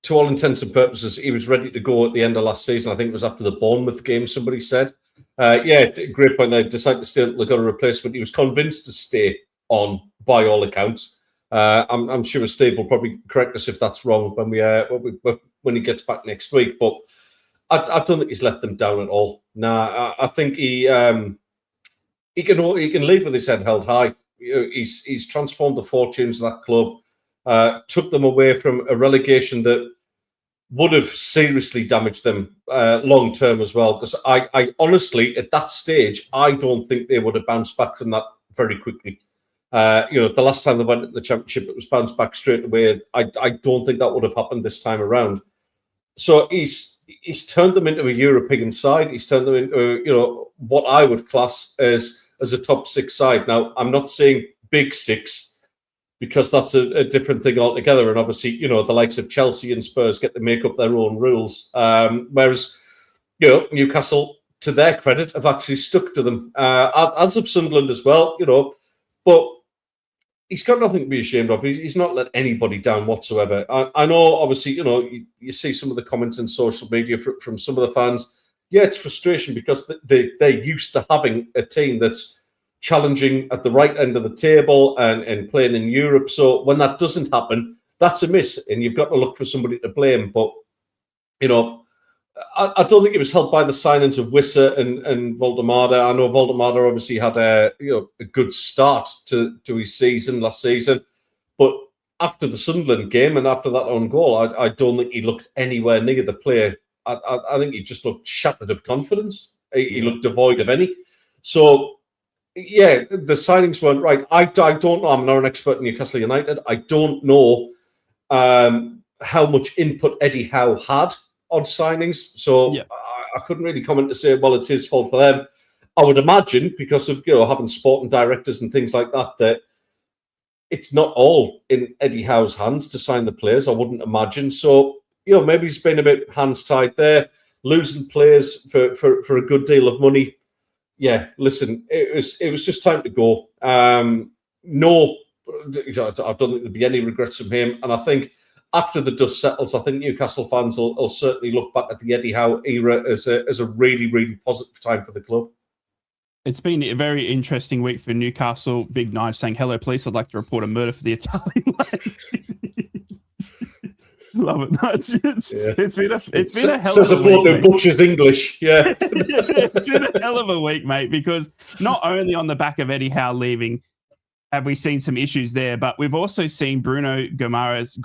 Speaker 2: to all intents and purposes, he was ready to go at the end of last season. I think it was after the Bournemouth game. Somebody said, great point. They decided to stay. They got a replacement. He was convinced to stay on, by all accounts. I'm sure Steve will probably correct us if that's wrong when he gets back next week. But I don't think he's let them down at all. Nah, I think he can leave with his head held high. He's transformed the fortunes of that club, took them away from a relegation that would have seriously damaged them long term as well. Because I honestly, at that stage, I don't think they would have bounced back from that very quickly. The last time they went to the Championship, it was bounced back straight away. I don't think that would have happened this time around. So he's turned them into a European side. He's turned them into what I would class as a top 6 side. Now, I'm not saying big 6 because that's a different thing altogether. And obviously, the likes of Chelsea and Spurs get to make up their own rules. Whereas, Newcastle, to their credit, have actually stuck to them. As of Sunderland as well, but he's got nothing to be ashamed of. He's not let anybody down whatsoever. I know, obviously, you see some of the comments in social media from some of the fans. Yeah, it's frustration because they're used to having a team that's challenging at the right end of the table and playing in Europe. So when that doesn't happen, that's a miss, and you've got to look for somebody to blame. But, I don't think it was helped by the signings of Wissa and Voldemada. I know Voldemada obviously had a good start to his season last season, but after the Sunderland game and after that own goal, I don't think he looked anywhere near the player. I think he just looked shattered of confidence. He looked devoid of any. So, yeah, the signings weren't right. I don't know. I'm not an expert in Newcastle United. I don't know how much input Eddie Howe had on signings. So I couldn't really comment to say, well, it's his fault for them. I would imagine because of having sporting directors and things like that it's not all in Eddie Howe's hands to sign the players. I wouldn't imagine. So maybe he's been a bit hands tied there, losing players for a good deal of money. Yeah, listen, it was just time to go. No, I don't think there'll be any regrets from him. And I think after the dust settles, I think Newcastle fans will certainly look back at the Eddie Howe era as a really, really positive time for the club.
Speaker 1: It's been a very interesting week for Newcastle. Big Nige saying, hello, police. I'd like to report a murder for the Italian lady. Love it, Nudge. It's been a hell of a week.
Speaker 2: Says a butcher's English. Yeah.
Speaker 1: It's been a hell of a week, mate, because not only on the back of Eddie Howe leaving have we seen some issues there, but we've also seen Bruno Guimaraes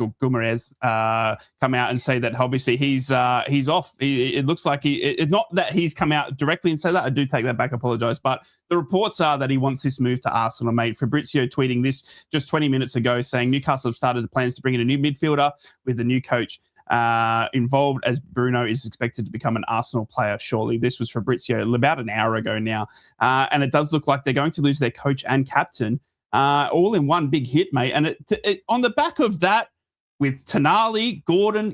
Speaker 1: come out and say that obviously he's off. It looks like not that he's come out directly and say that. I do take that back. Apologise, but the reports are that he wants this move to Arsenal. Mate, Fabrizio tweeting this just 20 minutes ago, saying Newcastle have started the plans to bring in a new midfielder with a new coach involved, as Bruno is expected to become an Arsenal player shortly. This was Fabrizio about an hour ago now, and it does look like they're going to lose their coach and captain. All in one big hit, mate. And on the back of that, with Tonali, Gordon,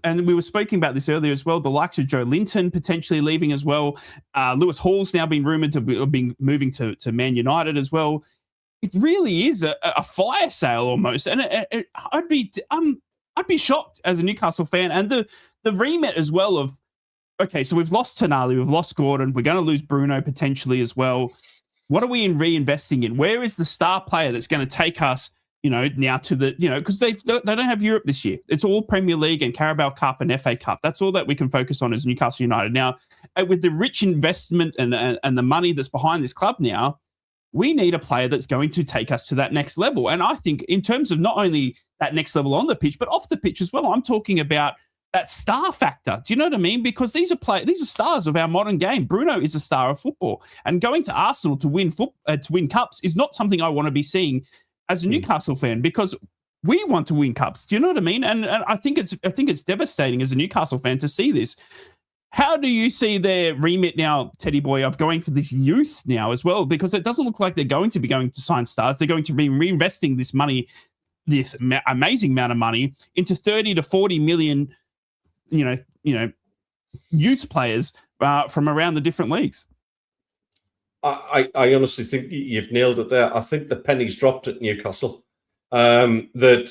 Speaker 1: and we were speaking about this earlier as well, the likes of Joe Linton potentially leaving as well. Lewis Hall's now been rumoured to be moving to Man United as well. it really is a fire sale almost, and I'd be shocked as a Newcastle fan, and the remit as well of, okay, so we've lost Tonali, we've lost Gordon, we're going to lose Bruno potentially as well. What are we reinvesting in? Where is the star player that's going to take us, now to the, because they don't have Europe this year. It's all Premier League and Carabao Cup and FA Cup. That's all that we can focus on as Newcastle United. Now, with the rich investment and the money that's behind this club now, we need a player that's going to take us to that next level. And I think in terms of not only that next level on the pitch, but off the pitch as well, I'm talking about that star factor. Do you know what I mean? Because these are stars of our modern game. Bruno is a star of football, and going to Arsenal to win cups is not something I want to be seeing as a Newcastle fan, because we want to win cups. Do you know what I mean? And I think it's devastating as a Newcastle fan to see this. How do you see their remit now, Teddy Boy, of going for this youth now as well? Because it doesn't look like they're going to be going to sign stars. They're going to be reinvesting this money, this amazing amount of money, into 30 to 40 million youth players from around the different leagues.
Speaker 2: I honestly think you've nailed it there. I think the penny's dropped at Newcastle. That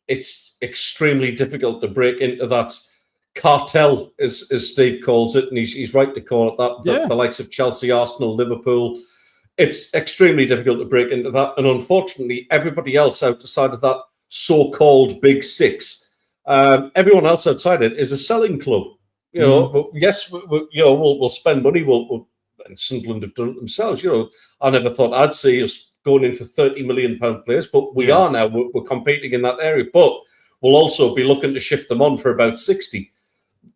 Speaker 2: it's extremely difficult to break into that cartel, as Steve calls it, and he's right to call it that. Yeah. The likes of Chelsea, Arsenal, Liverpool. It's extremely difficult to break into that, and unfortunately, everybody else outside of that so-called Big Six. Everyone else outside it is a selling club. Yes, we'll spend money. And Sunderland have done it themselves. I never thought I'd see us going in for £30 million players, but we are now. We're competing in that area, but we'll also be looking to shift them on for about 60.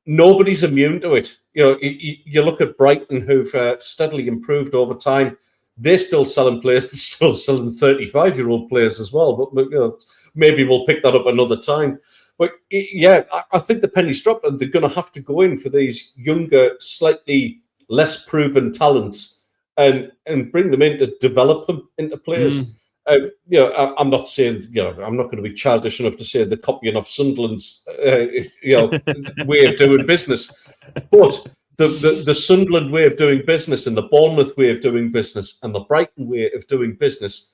Speaker 2: Nobody's immune to it. You look at Brighton, who've steadily improved over time. They're still selling players. They're still selling 35-year-old players as well. But maybe we'll pick that up another time. But I think the penny's dropped, and they're going to have to go in for these younger, slightly less proven talents and bring them in to develop them into players. I'm not saying, I'm not going to be childish enough to say they're copying off Sunderland's, way of doing business. But the Sunderland way of doing business and the Bournemouth way of doing business and the Brighton way of doing business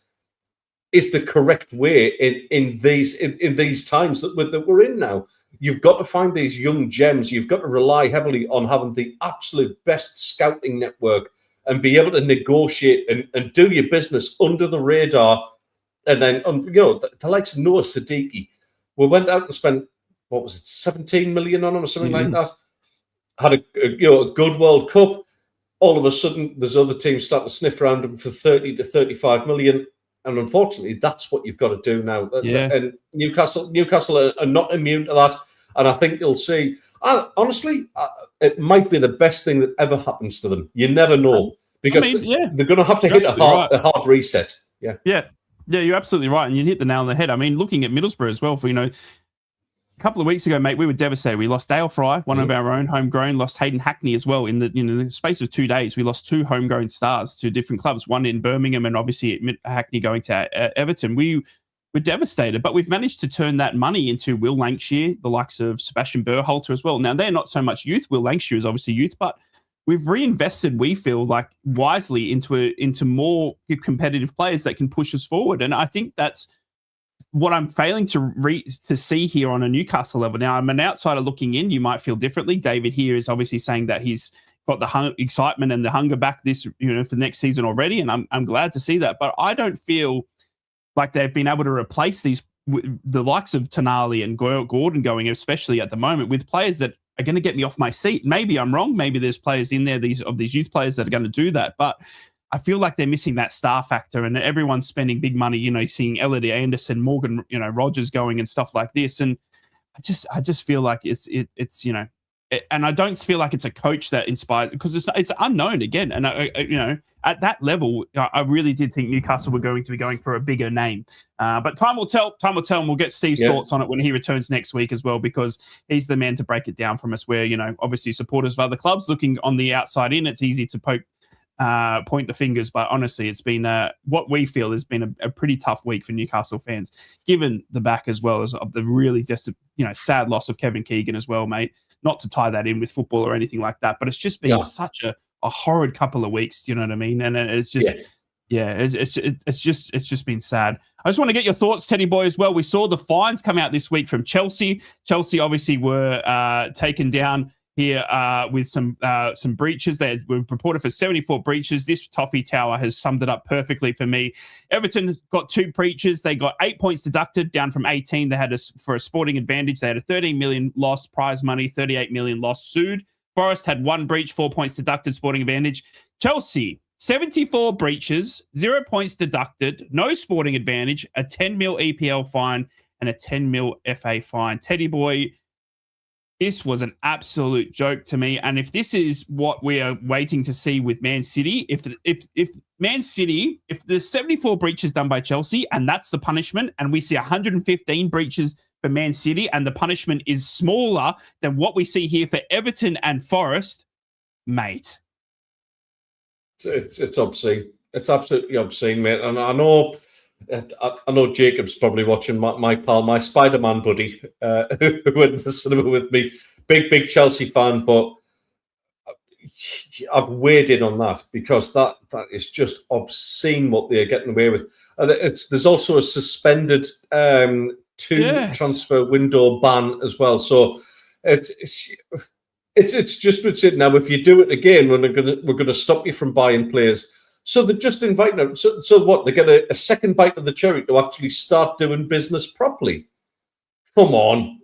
Speaker 2: is the correct way in these times that we're in now. You've got to find these young gems. You've got to rely heavily on having the absolute best scouting network and be able to negotiate and do your business under the radar. And then, the likes of Noah Siddiqui, we went out and spent, 17 million on him or something like that. Had a good World Cup. All of a sudden, there's other teams starting to sniff around him for 30 to 35 million. And unfortunately, that's what you've got to do now. Yeah. And Newcastle are not immune to that. And I think you'll see, honestly, it might be the best thing that ever happens to them. You never know. Because they're going to have to hit a hard reset. Yeah.
Speaker 1: Yeah, you're absolutely right. And you hit the nail on the head. I mean, looking at Middlesbrough as well, for, a couple of weeks ago, mate, we were devastated. We lost Dale Fry, one of our own homegrown, lost Hayden Hackney as well. In the space of 2 days, we lost two homegrown stars to different clubs, one in Birmingham and obviously Hackney going to Everton. We were devastated, but we've managed to turn that money into Will Lancashire, the likes of Sebastian Berhalter as well. Now, they're not so much youth. Will Lancashire is obviously youth, but we've reinvested, we feel like, wisely into more competitive players that can push us forward. And I think that's what I'm failing to see here on a Newcastle level. Now, I'm an outsider looking in. You might feel differently. David here is obviously saying that he's got the excitement and the hunger back this, for next season already, and I'm glad to see that. But I don't feel like they've been able to replace the likes of Tonali and Gordon going, especially at the moment, with players that are going to get me off my seat. Maybe I'm wrong. Maybe there's players in there, these youth players that are going to do that. But I feel like they're missing that star factor, and everyone's spending big money, seeing Elliot Anderson, Morgan, Rogers going and stuff like this. And I just feel like it's and I don't feel like it's a coach that inspires, because it's unknown again. And at that level, I really did think Newcastle were going to be going for a bigger name. But time will tell, and we'll get Steve's thoughts on it when he returns next week as well, because he's the man to break it down from us. Where, obviously supporters of other clubs looking on the outside in, it's easy to point the fingers, but honestly, it's been what we feel has been a pretty tough week for Newcastle fans, given the back as well as of the really sad loss of Kevin Keegan as well, mate. Not to tie that in with football or anything like that, but it's just been such a horrid couple of weeks. Do you know what I mean? And it's just Yeah, it's just been sad. I just want to get your thoughts, Teddy Boy, as well. We saw the fines come out this week from Chelsea. Chelsea obviously were taken down here with some breaches. They were reported for 74 breaches. This Toffee Tower has summed it up perfectly for me. Everton got 2 breaches. They got 8 points deducted, down from 18. They had for a sporting advantage. They had a 13 million loss, prize money, 38 million loss, sued. Forest had 1 breach, 4 points deducted, sporting advantage. Chelsea, 74 breaches, 0 points deducted, no sporting advantage, a 10 mil EPL fine, and a 10 mil FA fine. Teddy Boy, this was an absolute joke to me. And if this is what we are waiting to see with Man City, if Man City, if the 74 breaches done by Chelsea and that's the punishment, and we see 115 breaches for Man City and the punishment is smaller than what we see here for Everton and Forest, mate.
Speaker 2: It's obscene. It's absolutely obscene, mate. And I know Jacob's probably watching my pal, my Spider-Man buddy, who went to the cinema with me. Big Chelsea fan, but I've weighed in on that because that is just obscene what they're getting away with. There's also a suspended transfer window ban as well. So it's just been said now. If you do it again, we're going to stop you from buying players. So they're just inviting them. So what? They get a second bite of the cherry to actually start doing business properly. Come on,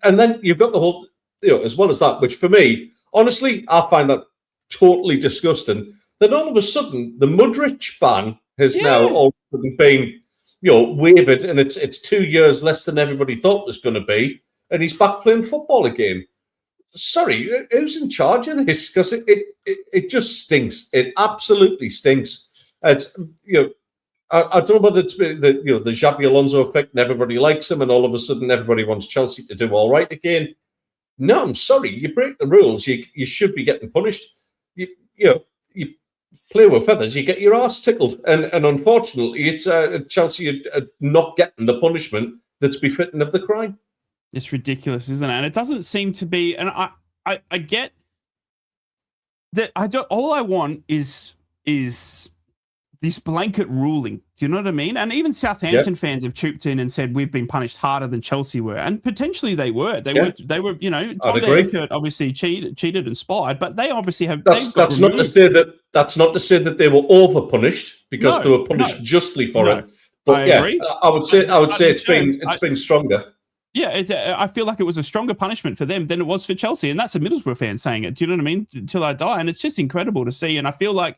Speaker 2: and then you've got the whole, as well as that, which for me, honestly, I find that totally disgusting. Then all of a sudden, the Mudryk ban has now all of a sudden been, waived, and it's 2 years less than everybody thought it was going to be, and he's back playing football again. Sorry, who's in charge of this? Because it just stinks. It absolutely stinks. It's I don't know whether it's the Xabi Alonso effect, and everybody likes him, and all of a sudden everybody wants Chelsea to do all right again. No, I'm sorry. You break the rules, you should be getting punished. You play with feathers, you get your arse tickled, and unfortunately, it's Chelsea not getting the punishment that's befitting of the crime.
Speaker 1: It's ridiculous, isn't it? And it doesn't seem to be. And I get that. All I want is this blanket ruling. Do you know what I mean? And even Southampton fans have trooped in and said we've been punished harder than Chelsea were, and potentially they were. They were. Tom Dankert obviously cheated and spied, but they obviously have. That's
Speaker 2: not to say that they were over punished because they were punished justly for it. But I agree. I would say it's been stronger.
Speaker 1: Yeah, I feel like it was a stronger punishment for them than it was for Chelsea. And that's a Middlesbrough fan saying it. Do you know what I mean? Until I die. And it's just incredible to see. And I feel like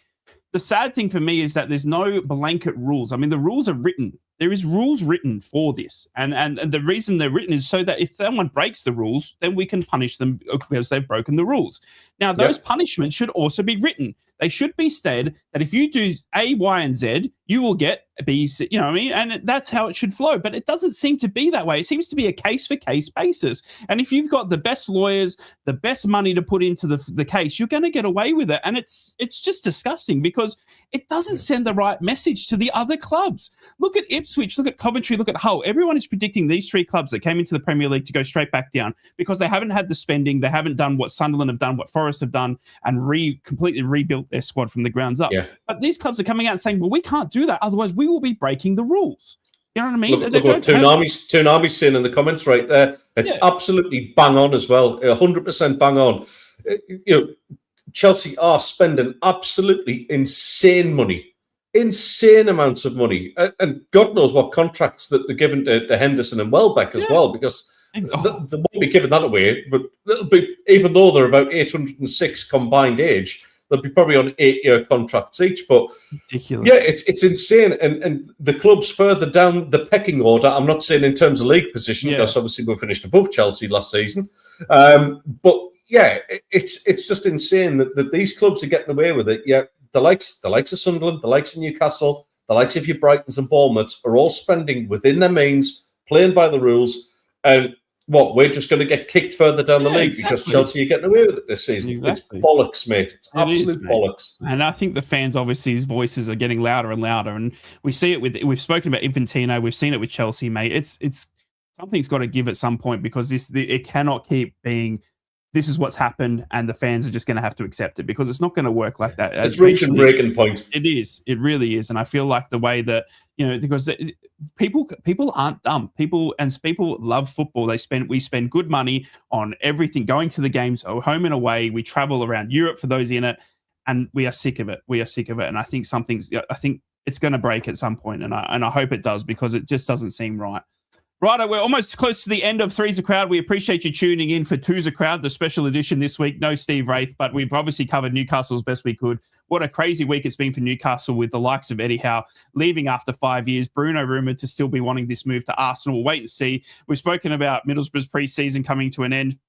Speaker 1: the sad thing for me is that there's no blanket rules. I mean, the rules are written. There is rules written for this. And the reason they're written is so that if someone breaks the rules, then we can punish them because they've broken the rules. Now, those punishments should also be written. They should be said that if you do A, Y, and Z, you will get B, C, you know what I mean? And that's how it should flow. But it doesn't seem to be that way. It seems to be a case-for-case basis. And if you've got the best lawyers, the best money to put into the case, you're going to get away with it. And it's just disgusting because it doesn't send the right message to the other clubs. Look at Ipswich, look at Coventry, look at Hull. Everyone is predicting these 3 clubs that came into the Premier League to go straight back down because they haven't had the spending. They haven't done what Sunderland have done, what Forest have done, and completely rebuilt their squad from the grounds up.
Speaker 2: Yeah.
Speaker 1: But these clubs are coming out and saying, well, we can't do that. Otherwise, we will be breaking the rules. You know what I mean?
Speaker 2: Look what Toonami's saying in the comments right there. It's absolutely bang on as well. 100% bang on. Chelsea are spending absolutely insane money. Insane amounts of money. And God knows what contracts that they're given to Henderson and Welbeck as well, because they won't be giving that away. But it'll be, even though they're about 806 combined age, they'll be probably on 8-year contracts each. But
Speaker 1: ridiculous.
Speaker 2: Yeah, it's insane. And the clubs further down the pecking order, I'm not saying in terms of league position, because obviously we finished above Chelsea last season. But yeah, it's just insane that these clubs are getting away with it. Yeah, the likes of Sunderland, the likes of Newcastle, the likes of your Brightons and Bournemouths are all spending within their means, playing by the rules. And we're just going to get kicked further down the league because Chelsea are getting away with it this season. Exactly. It's bollocks, mate. It's absolute bollocks.
Speaker 1: And I think the fans, obviously, his voices are getting louder and louder. And we see it we've spoken about Infantino, we've seen it with Chelsea, mate. It's something's got to give at some point because it cannot keep being this is what's happened, and the fans are just going to have to accept it because it's not going to work like that.
Speaker 2: It's reaching breaking point.
Speaker 1: It is. It really is. And I feel like the way that, because people aren't dumb. People love football. We spend good money on everything, going to the games, home and away. We travel around Europe for those in it, and we are sick of it. And I think it's going to break at some point, and I hope it does because it just doesn't seem right. Right, we're almost close to the end of Three's a Crowd. We appreciate you tuning in for Two's a Crowd, the special edition this week. No Steve Wraith, but we've obviously covered Newcastle as best we could. What a crazy week it's been for Newcastle with the likes of Eddie Howe leaving after 5 years. Bruno rumoured to still be wanting this move to Arsenal. We'll wait and see. We've spoken about Middlesbrough's pre-season coming to an end.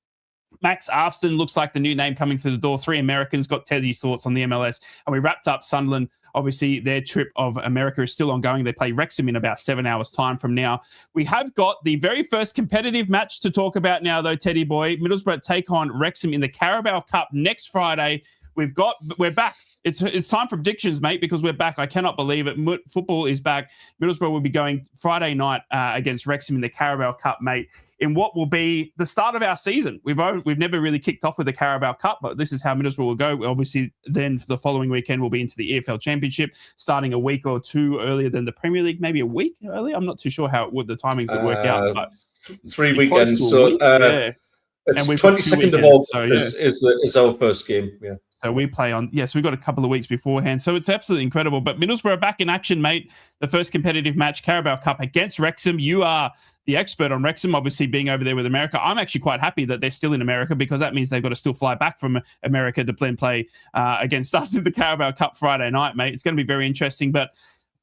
Speaker 1: Max Afston looks like the new name coming through the door. 3 Americans. Got Teddy's thoughts on the MLS. And we wrapped up Sunderland. Obviously, their trip of America is still ongoing. They play Wrexham in about 7 hours' time from now. We have got the very first competitive match to talk about now, though, Teddy boy. Middlesbrough take on Wrexham in the Carabao Cup next Friday. We're back. It's time for predictions, mate, because we're back. I cannot believe it. Football is back. Middlesbrough will be going Friday night against Wrexham in the Carabao Cup, mate, in what will be the start of our season. We've never really kicked off with the Carabao Cup, but this is how Middlesbrough will go. Obviously, then for the following weekend, we'll be into the EFL Championship, starting a week or two earlier than the Premier League, maybe a week earlier. I'm not too sure how the timings would work out. But
Speaker 2: 3 weekends. So
Speaker 1: yeah.
Speaker 2: It's
Speaker 1: and we've
Speaker 2: 22nd of August is our first game. Yeah.
Speaker 1: So we play on, so we've got a couple of weeks beforehand. So it's absolutely incredible. But Middlesbrough are back in action, mate. The first competitive match, Carabao Cup against Wrexham. You are the expert on Wrexham, obviously being over there with America. I'm actually quite happy that they're still in America because that means they've got to still fly back from America to play against us in the Carabao Cup Friday night, mate. It's going to be very interesting. But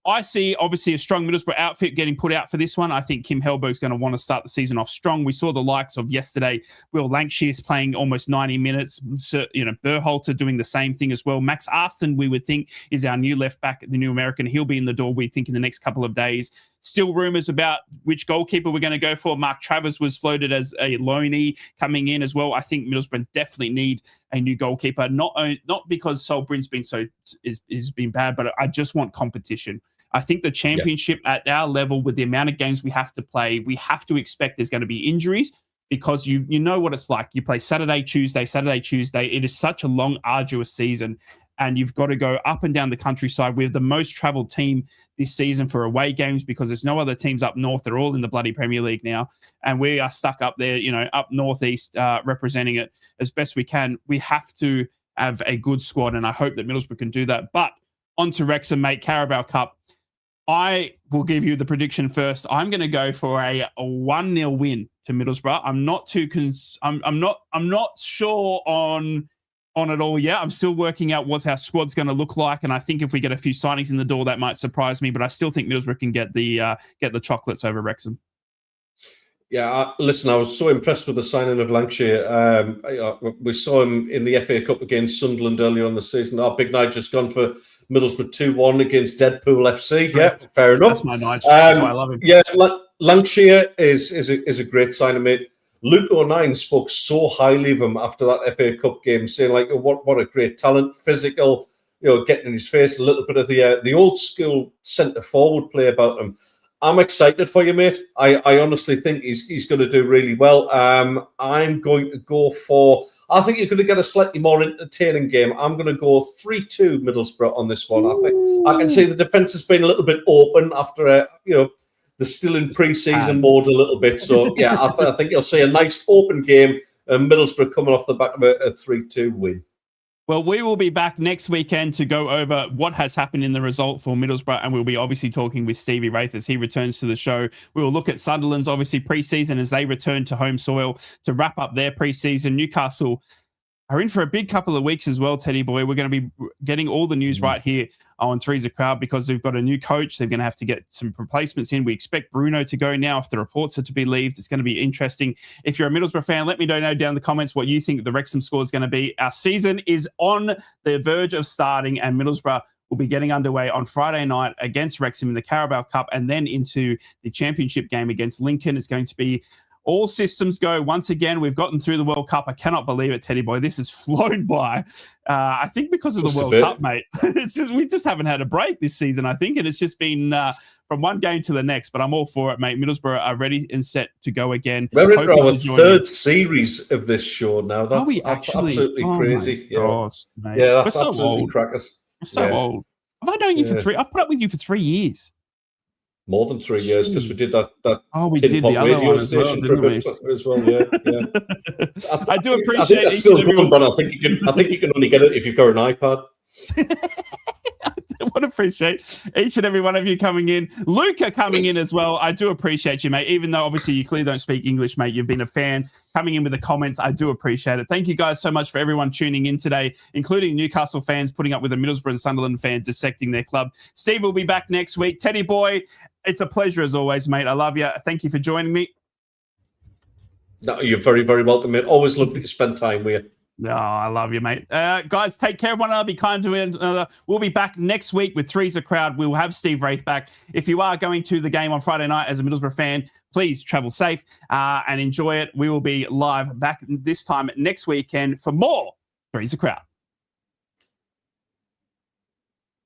Speaker 1: I see, obviously, a strong Middlesbrough outfit getting put out for this one. I think Kim Hellberg's going to want to start the season off strong. We saw the likes of yesterday, Will Lankshear's playing almost 90 minutes. So, Berhalter doing the same thing as well. Max Arston, we would think, is our new left back, the new American. He'll be in the door, we think, in the next couple of days. Still rumours about which goalkeeper we're going to go for. Mark Travers was floated as a loanee coming in as well. I think Middlesbrough definitely need a new goalkeeper, not because Sol Bryn's been bad, but I just want competition. I think the championship at our level, with the amount of games we have to play, we have to expect there's going to be injuries because you know what it's like. You play Saturday, Tuesday. It is such a long, arduous season, and you've got to go up and down the countryside. We're the most travelled team this season for away games because there's no other teams up north. They're all in the bloody Premier League now, and we are stuck up there, up northeast, representing it as best we can. We have to have a good squad, and I hope that Middlesbrough can do that. But on to Wrexham, mate, Carabao Cup. I will give you the prediction first. I'm going to go for a 1-0 win to Middlesbrough. I'm not too I'm not sure on it all yet. I'm still working out what our squad's going to look like, and I think if we get a few signings in the door, that might surprise me. But I still think Middlesbrough can get the chocolates over Wrexham.
Speaker 2: Yeah, listen, I was so impressed with the signing of Lancashire. We saw him in the FA Cup against Sunderland earlier on the season. Our big night just gone for Middlesbrough 2-1 against Deadpool FC. Yeah, fair enough.
Speaker 1: That's my night. That's why I love him.
Speaker 2: Yeah, Lancashire is a great signing, mate. Luke O'Nien spoke so highly of him after that FA Cup game, saying like, what a great talent, physical, getting in his face, a little bit of the old school centre forward play about him. I'm excited for you, mate. I honestly think he's going to do really well. I'm going to go for... I think you're going to get a slightly more entertaining game. I'm going to go 3-2 Middlesbrough on this one. I think I can see the defence has been a little bit open after, they're still in pre-season mode a little bit. So, yeah, I think you'll see a nice open game. Middlesbrough coming off the back of a 3-2 win.
Speaker 1: Well, we will be back next weekend to go over what has happened in the result for Middlesbrough, and we'll be obviously talking with Stevie Wraith as he returns to the show. We will look at Sunderland's obviously pre-season as they return to home soil to wrap up their pre-season. Newcastle are in for a big couple of weeks as well, Teddy boy. We're going to be getting all the news right here on Three's a Crowd because they've got a new coach. They're going to have to get some replacements in. We expect Bruno to go now if the reports are to be believed. It's going to be interesting. If you're a Middlesbrough fan, let me know down in the comments what you think the Wrexham score is going to be. Our season is on the verge of starting, and Middlesbrough will be getting underway on Friday night against Wrexham in the Carabao Cup and then into the championship game against Lincoln. It's going to be all systems go once again. We've gotten through the World Cup. I cannot believe it, Teddy boy. This has flown by. I think because of
Speaker 2: Just
Speaker 1: the World Cup, mate. We just haven't had a break this season, I think, and it's just been from one game to the next. But I'm all for it, mate. Middlesbrough are ready and set to go again.
Speaker 2: We're in our third series of this show now. That's absolutely crazy.
Speaker 1: Gosh, mate.
Speaker 2: Yeah, that's
Speaker 1: so
Speaker 2: absolutely
Speaker 1: old.
Speaker 2: crackers.
Speaker 1: We're so old. Have I known you for 3? I've put up with you for 3 years.
Speaker 2: More than 3 years, because we did that
Speaker 1: we
Speaker 2: tin
Speaker 1: did
Speaker 2: pot
Speaker 1: the other
Speaker 2: radio
Speaker 1: one as well,
Speaker 2: station for a bit as well. Yeah.
Speaker 1: I do appreciate.
Speaker 2: I think that's still going, but I think you can only get it if you've got an iPad.
Speaker 1: I would appreciate each and every one of you coming in. Luca coming in as well. I do appreciate you, mate. Even though obviously you clearly don't speak English, mate, you've been a fan coming in with the comments. I do appreciate it. Thank you guys so much for everyone tuning in today, including Newcastle fans putting up with a Middlesbrough and Sunderland fan dissecting their club. Steve will be back next week. Teddy boy, it's a pleasure as always, mate. I love you. Thank you for joining me.
Speaker 2: No, you're very, very welcome, mate. Always lovely to spend time with you.
Speaker 1: Oh, I love you, mate. Guys, take care of one another. Be kind to one another. We'll be back next week with Three's a Crowd. We'll have Steve Wraith back. If you are going to the game on Friday night as a Middlesbrough fan, please travel safe and enjoy it. We will be live back this time next weekend for more Three's a Crowd.